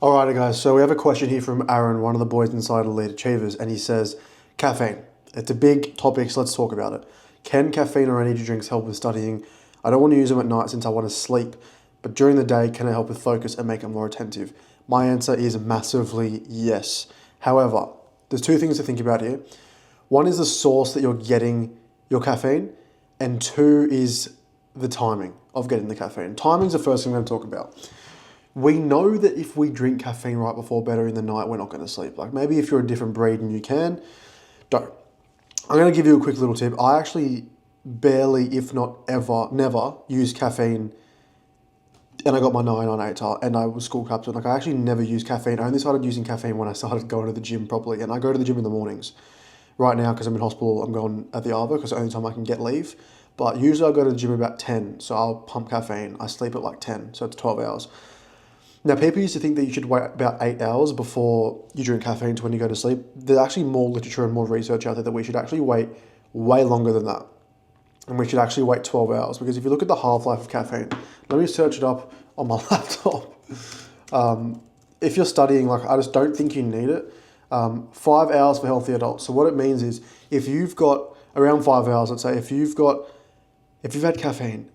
Alrighty guys, so we have a question here from Aaron, one of the boys inside Elite Achievers, and he says, caffeine. It's a big topic, so let's talk about it. Can caffeine or energy drinks help with studying? I don't want to use them at night since I want to sleep, but during the day, can it help with focus and make it more attentive? My answer is massively yes. However, there's two things to think about here. One is the source that you're getting your caffeine, and two is the timing of getting the caffeine. Timing's the first thing I'm going to talk about. We know that if we drink caffeine right before bed or in the night, we're not going to sleep. Like maybe if you're a different breed and you can, don't. I'm going to give you a quick little tip. I actually barely, if not ever, never use caffeine. And I got my 9 on 8 and I was school captain. Like I actually never used caffeine. I only started using caffeine when I started going to the gym properly. And I go to the gym in the mornings. Right now, because I'm in hospital, I'm going at the Arvo because it's the only time I can get leave. But usually I go to the gym about 10. So I'll pump caffeine. I sleep at like 10. So it's 12 hours. Now, people used to think that you should wait about 8 hours before you drink caffeine to when you go to sleep. There's actually more literature and more research out there that we should actually wait way longer than that. And we should actually wait 12 hours because if you look at the half-life of caffeine, let me search it up on my laptop. If you're studying, like I just don't think you need it. 5 hours for healthy adults. So what it means is if you've got around 5 hours, let's say, if you've had caffeine,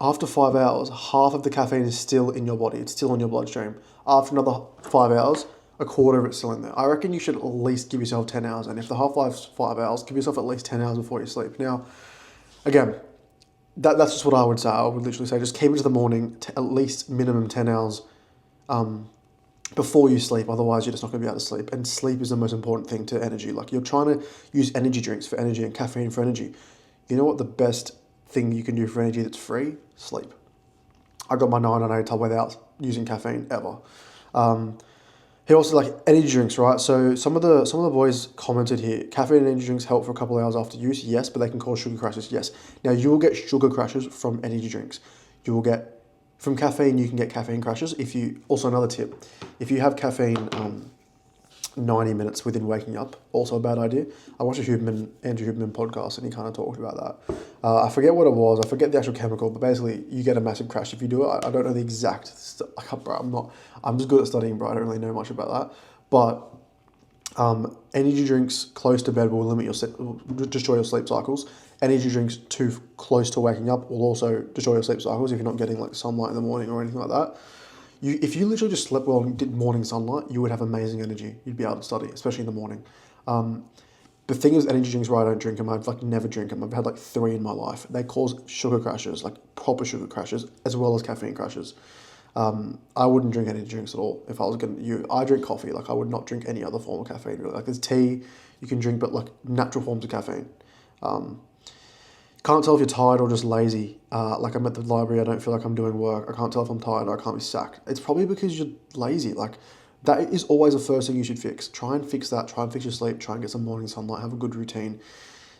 after 5 hours, half of the caffeine is still in your body. It's still in your bloodstream. After another 5 hours, a quarter of it's still in there. I reckon you should at least give yourself 10 hours. And if the half-life's 5 hours, give yourself at least 10 hours before you sleep. Now, again, that's just what I would say. I would literally say just keep it to the morning, at least minimum 10 hours before you sleep. Otherwise, you're just not going to be able to sleep. And sleep is the most important thing to energy. Like you're trying to use energy drinks for energy and caffeine for energy. You know what the best thing you can do for energy that's free? Sleep. I got my 9 on 8 without using caffeine ever. He also like energy drinks, right? So some of the boys commented here, caffeine and energy drinks help for a couple of hours after use, yes, but they can cause sugar crashes, yes. Now you will get sugar crashes from energy drinks. You will get from caffeine. You can get caffeine crashes. Also another tip, if you have caffeine 90 minutes within waking up, also a bad idea. I watched a Andrew Huberman podcast and he kind of talked about that. I forget what it was. I forget the actual chemical, but basically you get a massive crash if you do it. I don't know the exact, I'm just good at studying, bro. I don't really know much about that. But energy drinks close to bed will destroy your sleep cycles. Energy drinks too close to waking up will also destroy your sleep cycles if you're not getting like sunlight in the morning or anything like that. If you literally just slept well and did morning sunlight, you would have amazing energy. You'd be able to study, especially in the morning. The thing is, energy drinks where I don't drink them, I've like never drink them. I've had like 3 in my life. They cause sugar crashes, like proper sugar crashes, as well as caffeine crashes. I wouldn't drink energy drinks at all if I was going to. I drink coffee. Like I would not drink any other form of caffeine. Really, like there's tea you can drink, but like natural forms of caffeine. Can't tell if you're tired or just lazy. Like I'm at the library, I don't feel like I'm doing work. I can't tell if I'm tired or I can't be sacked. It's probably because you're lazy. Like that is always the first thing you should fix. Try and fix that. Try and fix your sleep. Try and get some morning sunlight. Have a good routine.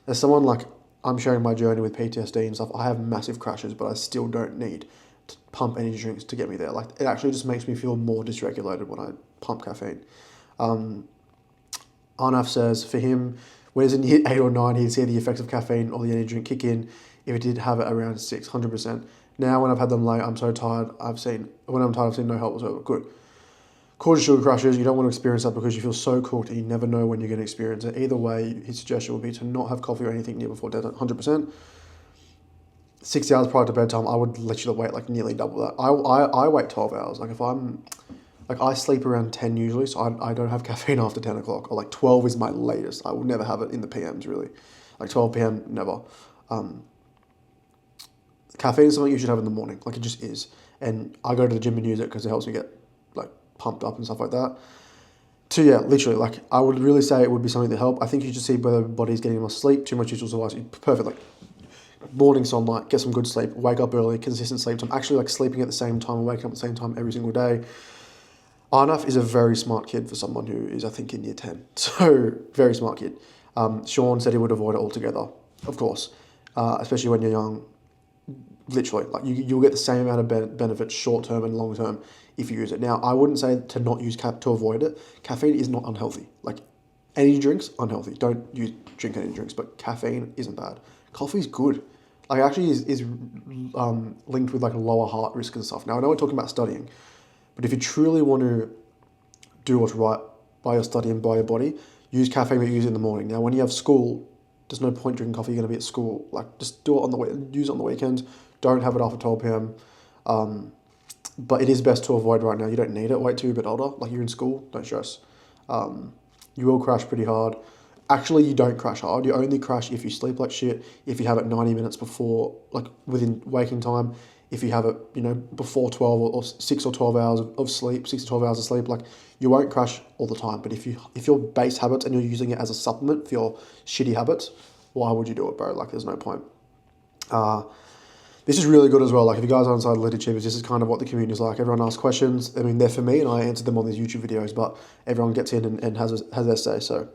As someone like I'm sharing my journey with PTSD and stuff, I have massive crashes, but I still don't need to pump energy drinks to get me there. Like it actually just makes me feel more dysregulated when I pump caffeine. Arnaf says for him, when he's in year 8 or 9, he'd see the effects of caffeine or the energy drink kick in if it did have it around 600%. Now, when I've had them late, I'm so tired, I've seen no help whatsoever. Good. Causes sugar crashes, you don't want to experience that because you feel so cooked and you never know when you're going to experience it. Either way, his suggestion would be to not have coffee or anything near before dead, 100%. 60 hours prior to bedtime, I would literally wait like nearly double that. I wait 12 hours. Like if I'm like I sleep around 10 usually, so I don't have caffeine after 10 o'clock. Or like 12 is my latest. I will never have it in the PMs really. Like 12 p.m. never. Caffeine is something you should have in the morning. Like it just is. And I go to the gym and use it because it helps me get like pumped up and stuff like that. So yeah, literally, like I would really say it would be something that help. I think you should see whether the body's getting enough sleep. Too much usual advice. Perfect. Like morning sunlight, get some good sleep, wake up early, consistent sleep time. Actually like sleeping at the same time and waking up at the same time every single day. Arnaf is a very smart kid for someone who is, I think, in year 10. So, very smart kid. Sean said he would avoid it altogether, of course, especially when you're young. Literally, like you'll get the same amount of benefits short term and long term if you use it. Now, I wouldn't say to not use to avoid it. Caffeine is not unhealthy. Like energy drinks, unhealthy. Don't drink energy drinks, but caffeine isn't bad. Coffee's good. Like actually is linked with like lower heart risk and stuff. Now, I know we're talking about studying. But if you truly want to do what's right by your study and by your body, use caffeine, but use it in the morning. Now, when you have school, there's no point drinking coffee. You're going to be at school. Like, just do it on the way. Use it on the weekends. Don't have it after 12 p.m. But it is best to avoid right now. You don't need it. Wait till you're a bit older. Like, you're in school. Don't stress. You will crash pretty hard. Actually, you don't crash hard. You only crash if you sleep like shit, if you have it 90 minutes before, like within waking time, if you have it, before 12 or 6 or 12 hours of sleep, 6 to 12 hours of sleep, like you won't crash all the time. But if your base habits and you're using it as a supplement for your shitty habits, why would you do it, bro? Like, there's no point. This is really good as well. Like, if you guys are inside Elite Achievers, this is kind of what the community is like. Everyone asks questions. I mean, they're for me, and I answer them on these YouTube videos, but everyone gets in and has their say. So,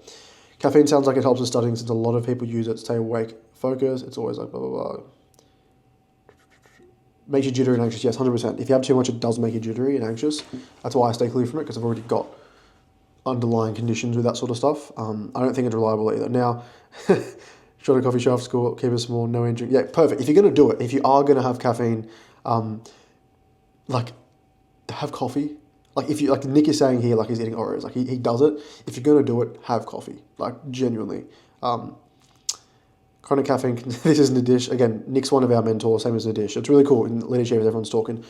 caffeine sounds like it helps with studying since a lot of people use it to stay awake, focus. It's always like blah, blah, blah. Makes you jittery and anxious. Yes, 100%. If you have too much, it does make you jittery and anxious. That's why I stay clear from it, because I've already got underlying conditions with that sort of stuff. I don't think it's reliable either. Now, short of coffee shop school, keep it small, no energy. Yeah, perfect. If you're going to do it, if you are going to have caffeine, like, have coffee. Like, if you, like Nick is saying here, like he's eating Oreos, like he does it. If you're going to do it, have coffee. Like, genuinely. Chronic caffeine, this isn't a dish. Again, Nick's one of our mentors, same as a dish. It's really cool. In leadership, everyone's talking.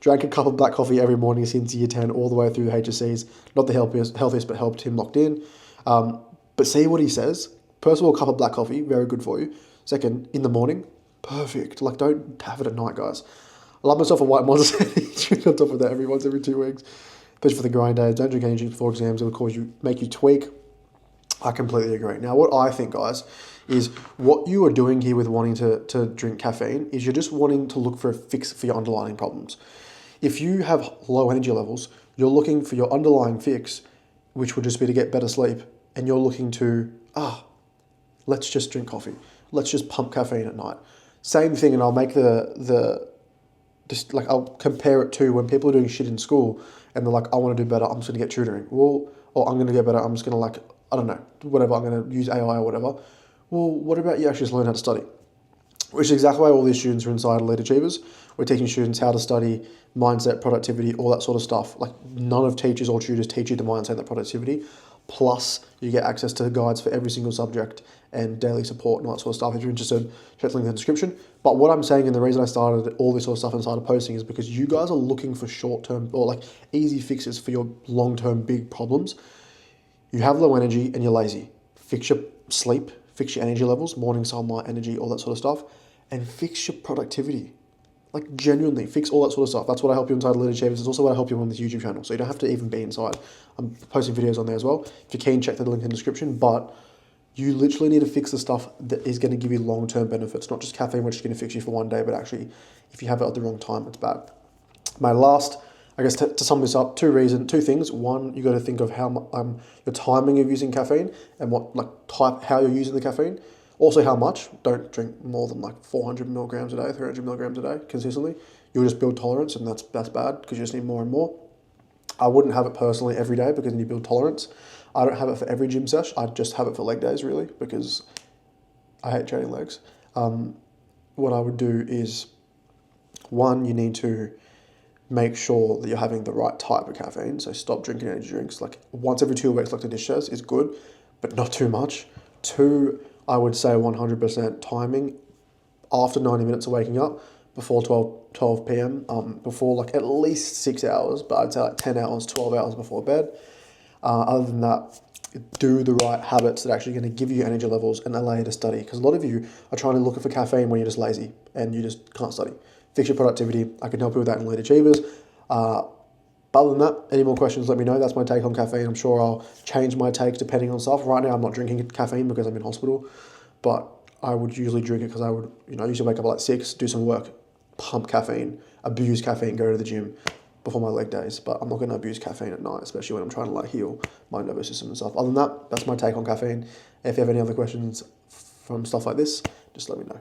Drank a cup of black coffee every morning since year 10, all the way through HSCs. Not the healthiest, but helped him locked in. But see what he says. First of all, a cup of black coffee, very good for you. Second, in the morning, perfect. Like, don't have it at night, guys. I love myself a white monster drink on top of that every 2 weeks. Especially for the grind days. Don't drink any drinks before exams. It'll make you tweak. I completely agree. Now, what I think, guys, is what you are doing here with wanting to drink caffeine is you're just wanting to look for a fix for your underlying problems. If you have low energy levels, you're looking for your underlying fix, which would just be to get better sleep, and you're looking to, let's just drink coffee. Let's just pump caffeine at night. Same thing, and I'll make I'll compare it to when people are doing shit in school and they're like, I want to do better, I'm just going to get tutoring. Well, or I'm going to get better, I'm just going to I don't know, whatever, I'm going to use AI or whatever. Well, what about you actually just learn how to study? Which is exactly why all these students are inside Elite Achievers. We're teaching students how to study, mindset, productivity, all that sort of stuff. Like, none of teachers or tutors teach you the mindset and the productivity. Plus, you get access to guides for every single subject and daily support and all that sort of stuff. If you're interested, check the link in the description. But what I'm saying, and the reason I started all this sort of stuff and started posting, is because you guys are looking for short-term or like easy fixes for your long-term big problems. You have low energy and you're lazy. Fix your sleep, fix your energy levels, morning sunlight, energy, all that sort of stuff, and fix your productivity. Like, genuinely, fix all that sort of stuff. That's what I help you inside Elite Achievers. It's also what I help you on this YouTube channel. So you don't have to even be inside. I'm posting videos on there as well. If you're keen, check the link in the description. But you literally need to fix the stuff that is going to give you long-term benefits, not just caffeine, which is going to fix you for one day, but actually, if you have it at the wrong time, it's bad. My last, I guess, to sum this up, two things. One, you got to think of how your timing of using caffeine and how you're using the caffeine. Also, how much. Don't drink more than 400 milligrams a day, 300 milligrams a day consistently. You'll just build tolerance, and that's bad because you just need more and more. I wouldn't have it personally every day because then you build tolerance. I don't have it for every gym sesh. I just have it for leg days, really, because I hate training legs. What I would do is, one, you need to make sure that you're having the right type of caffeine. So stop drinking energy drinks. Like, once every 2 weeks, like the dish says, is good, but not too much. Two, I would say 100% timing after 90 minutes of waking up, before 12 p.m., before at least 6 hours, but I'd say 10 hours, 12 hours before bed. Other than that, do the right habits that are actually going to give you energy levels and allow you to study. Because a lot of you are trying to look for caffeine when you're just lazy and you just can't study. Fix your productivity. I can help you with that in Elite Achievers. But other than that, any more questions, let me know. That's my take on caffeine. I'm sure I'll change my take depending on stuff. Right now, I'm not drinking caffeine because I'm in hospital, but I would usually drink it because I would, I usually wake up at 6, do some work, pump caffeine, abuse caffeine, go to the gym before my leg days. But I'm not going to abuse caffeine at night, especially when I'm trying to heal my nervous system and stuff. Other than that, that's my take on caffeine. If you have any other questions from stuff like this, just let me know.